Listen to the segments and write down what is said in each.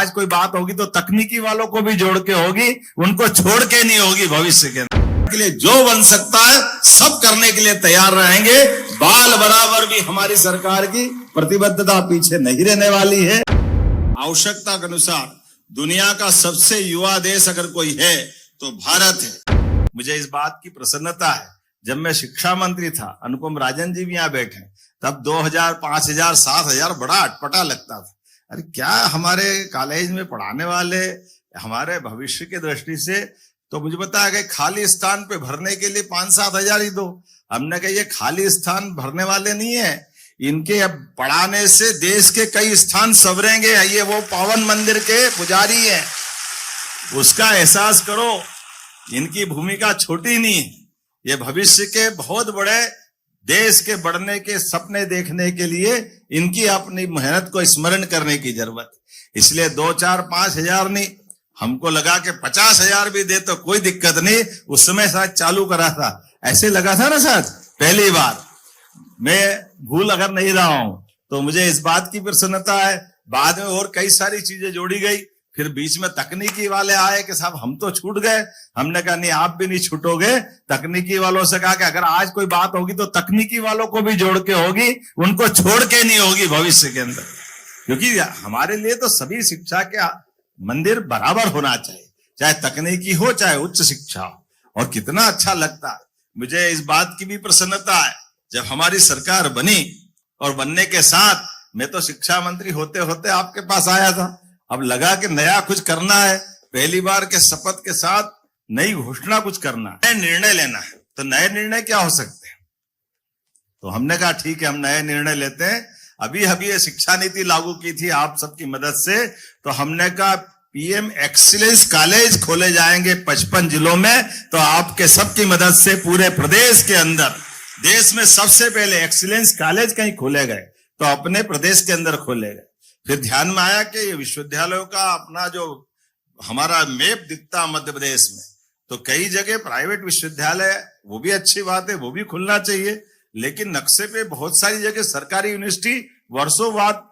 आज कोई बात होगी तो तकनीकी वालों को भी जोड़ के होगी, उनको छोड़ के नहीं होगी। भविष्य के लिए जो बन सकता है सब करने के लिए तैयार रहेंगे। बाल बराबर भी हमारी सरकार की प्रतिबद्धता पीछे नहीं रहने वाली है। आवश्यकता के अनुसार दुनिया का सबसे युवा देश अगर कोई है तो भारत है। मुझे इस बात की प्रसन्नता है, जब मैं शिक्षा मंत्री था, अनुपम राजन जी भी यहाँ बैठे, तब 2000, 5000, 7000 बड़ा अटपटा लगता था। अरे क्या हमारे कॉलेज में पढ़ाने वाले हमारे भविष्य की दृष्टि से, तो मुझे बताया कि खाली स्थान पे भरने के लिए 5-7 हजार ही दो। हमने कहा ये खाली स्थान भरने वाले नहीं है, इनके अब पढ़ाने से देश के कई स्थान संवरेंगे। ये वो पावन मंदिर के पुजारी हैं, उसका एहसास करो। इनकी भूमिका छोटी नहीं है, ये भविष्य के बहुत बड़े देश के बढ़ने के सपने देखने के लिए इनकी अपनी मेहनत को स्मरण करने की जरूरत। इसलिए 2, 4, 5 हजार नहीं, हमको लगा कि 50 हजार भी दे तो कोई दिक्कत नहीं। उस समय शायद चालू करा था, ऐसे लगा था ना शायद पहली बार। मैं भूल अगर नहीं रहा हूं तो मुझे इस बात की प्रसन्नता है। बाद में और कई सारी चीजें जोड़ी गई, फिर बीच में तकनीकी वाले आए कि साहब हम तो छूट गए। हमने कहा नहीं, आप भी नहीं छूटोगे। तकनीकी वालों से कहा कि अगर आज कोई बात होगी तो तकनीकी वालों को भी जोड़ के होगी, उनको छोड़ के नहीं होगी भविष्य के अंदर। क्योंकि हमारे लिए तो सभी शिक्षा के मंदिर बराबर होना चाहिए, चाहे तकनीकी हो चाहे उच्च शिक्षा हो। और कितना अच्छा लगता है, मुझे इस बात की भी प्रसन्नता है, जब हमारी सरकार बनी और बनने के साथ मैं तो शिक्षा मंत्री होते होते आपके पास आया था। अब लगा कि नया कुछ करना है, पहली बार के शपथ के साथ नई घोषणा कुछ करना है, निर्णय लेना है। तो नए निर्णय क्या हो सकते हैं? तो हमने कहा ठीक है, हम नए निर्णय लेते हैं। अभी ये शिक्षा नीति लागू की थी आप सबकी मदद से, तो हमने कहा पीएम एक्सीलेंस कॉलेज खोले जाएंगे 55 जिलों में। तो आपके सबकी मदद से पूरे प्रदेश के अंदर, देश में सबसे पहले एक्सीलेंस कॉलेज कहीं खोले गए तो अपने प्रदेश के अंदर खोले गए। फिर ध्यान में आया कि ये विश्वविद्यालयों का अपना जो हमारा मैप दिखता मध्य प्रदेश में, तो कई जगह प्राइवेट विश्वविद्यालय, वो भी अच्छी बात है, वो भी खुलना चाहिए। लेकिन नक्शे पे बहुत सारी जगह सरकारी यूनिवर्सिटी वर्षों बाद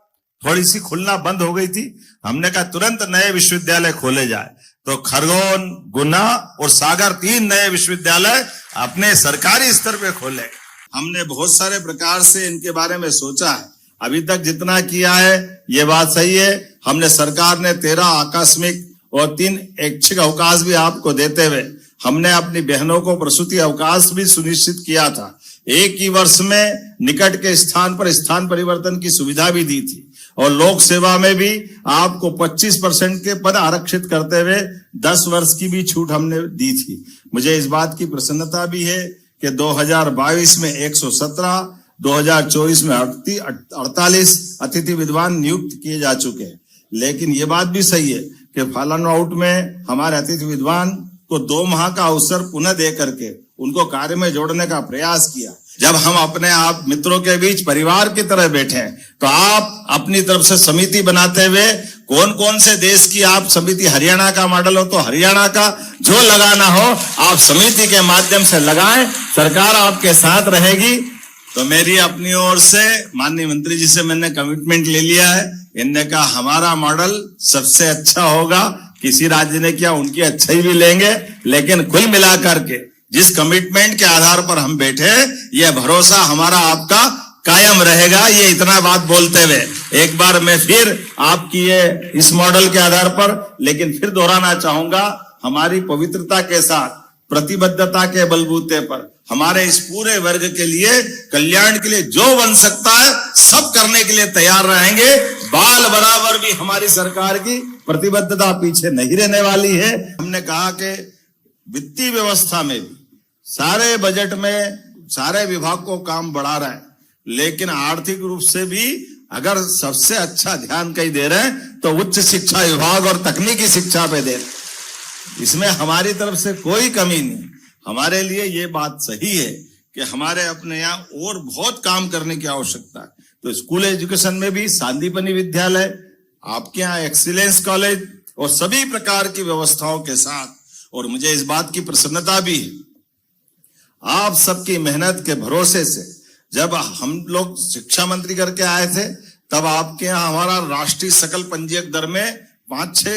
थोड़ी सी खुलना बंद हो गई थी। हमने कहा तुरंत नए विश्वविद्यालय खोले जाए। तो खरगोन, गुना और सागर 3 नए विश्वविद्यालय अपने सरकारी स्तर पे खोले। हमने बहुत सारे प्रकार से इनके बारे में सोचा है। अभी तक जितना किया है ये बात सही है। हमने सरकार ने 13 आकस्मिक और 3 ऐच्छिक अवकाश भी आपको देते हुए हमने अपनी बहनों को प्रसूति अवकाश भी सुनिश्चित किया था। एक ही वर्ष में निकट के स्थान पर स्थान परिवर्तन की सुविधा भी दी थी। और लोक सेवा में भी आपको 25% के पद आरक्षित करते हुए 10 वर्ष की भी छूट हमने दी थी। मुझे इस बात की प्रसन्नता भी है कि 2022 में 117, 2024 में 48 अतिथि विद्वान नियुक्त किए जा चुके हैं। लेकिन ये बात भी सही है कि फॉलन आउट में हमारे अतिथि विद्वान को 2 माह का अवसर पुनः दे करके उनको कार्य में जोड़ने का प्रयास किया। जब हम अपने आप मित्रों के बीच परिवार की तरह बैठे तो आप अपनी तरफ से समिति बनाते हुए कौन कौन से देश की आप समिति, हरियाणा का मॉडल हो तो हरियाणा का, जो लगाना हो आप समिति के माध्यम से लगाएं, सरकार आपके साथ रहेगी। तो मेरी अपनी ओर से माननीय मंत्री जी से मैंने कमिटमेंट ले लिया है। इनने कहा हमारा मॉडल सबसे अच्छा होगा, किसी राज्य ने किया उनकी अच्छाई भी लेंगे, लेकिन कुल मिलाकर के जिस कमिटमेंट के आधार पर हम बैठे, यह भरोसा हमारा आपका कायम रहेगा। ये इतना बात बोलते हुए एक बार मैं फिर आपकी ये इस मॉडल के आधार पर, लेकिन फिर दोहराना चाहूंगा, हमारी पवित्रता के साथ प्रतिबद्धता के बलबूते पर हमारे इस पूरे वर्ग के लिए, कल्याण के लिए जो बन सकता है सब करने के लिए तैयार रहेंगे। बाल बराबर भी हमारी सरकार की प्रतिबद्धता पीछे नहीं रहने वाली है। हमने कहा कि वित्तीय व्यवस्था में भी सारे बजट में सारे विभाग को काम बढ़ा रहा है, लेकिन आर्थिक रूप से भी अगर सबसे अच्छा ध्यान कहीं दे रहे हैं तो उच्च शिक्षा विभाग और तकनीकी शिक्षा पे दे रहे हैं। इसमें हमारी तरफ से कोई कमी नहीं। हमारे लिए ये बात सही है कि हमारे अपने यहाँ और बहुत काम करने की आवश्यकता है। तो स्कूल एजुकेशन में भी सांदीपनि विद्यालय, आपके यहाँ एक्सीलेंस कॉलेज और सभी प्रकार की व्यवस्थाओं के साथ, और मुझे इस बात की प्रसन्नता भी है, आप सबकी मेहनत के भरोसे से जब हम लोग शिक्षा मंत्री करके आए थे तब आपके यहाँ हमारा राष्ट्रीय सकल पंजीयक दर में 5-6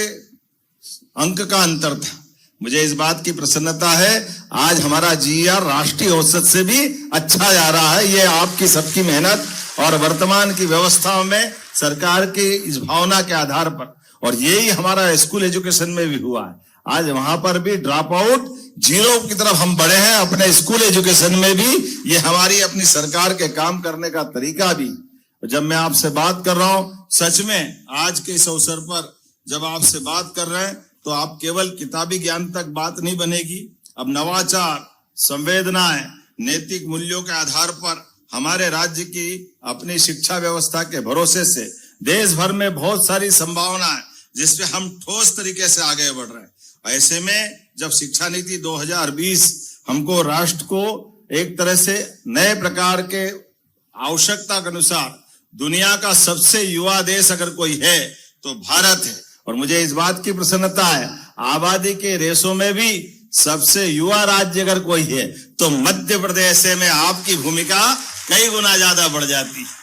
अंक का अंतर था। मुझे इस बात की प्रसन्नता है, आज हमारा जीआर राष्ट्रीय औसत से भी अच्छा जा रहा है। ये आपकी सबकी मेहनत और वर्तमान की व्यवस्थाओं में सरकार की इस भावना के आधार पर, और यही हमारा स्कूल एजुकेशन में भी हुआ है। आज वहां पर भी ड्रॉप आउट 0 की तरफ हम बढ़े हैं। अपने स्कूल एजुकेशन में भी ये हमारी अपनी सरकार के काम करने का तरीका भी। जब मैं आपसे बात कर रहा हूं, सच में आज के इस अवसर पर जब आपसे बात कर रहे हैं तो आप केवल किताबी ज्ञान तक बात नहीं बनेगी। अब नवाचार, संवेदनाएं, नैतिक मूल्यों के आधार पर हमारे राज्य की अपनी शिक्षा व्यवस्था के भरोसे से देश भर में बहुत सारी संभावनाएं जिसपे हम ठोस तरीके से आगे बढ़ रहे हैं। ऐसे में जब शिक्षा नीति 2020 हमको राष्ट्र को एक तरह से नए प्रकार के आवश्यकता के अनुसार दुनिया का सबसे युवा देश अगर कोई है तो भारत है। और मुझे इस बात की प्रसन्नता है, आबादी के रेशों में भी सबसे युवा राज्य अगर कोई है तो मध्य प्रदेश में आपकी भूमिका कई गुना ज्यादा बढ़ जाती है।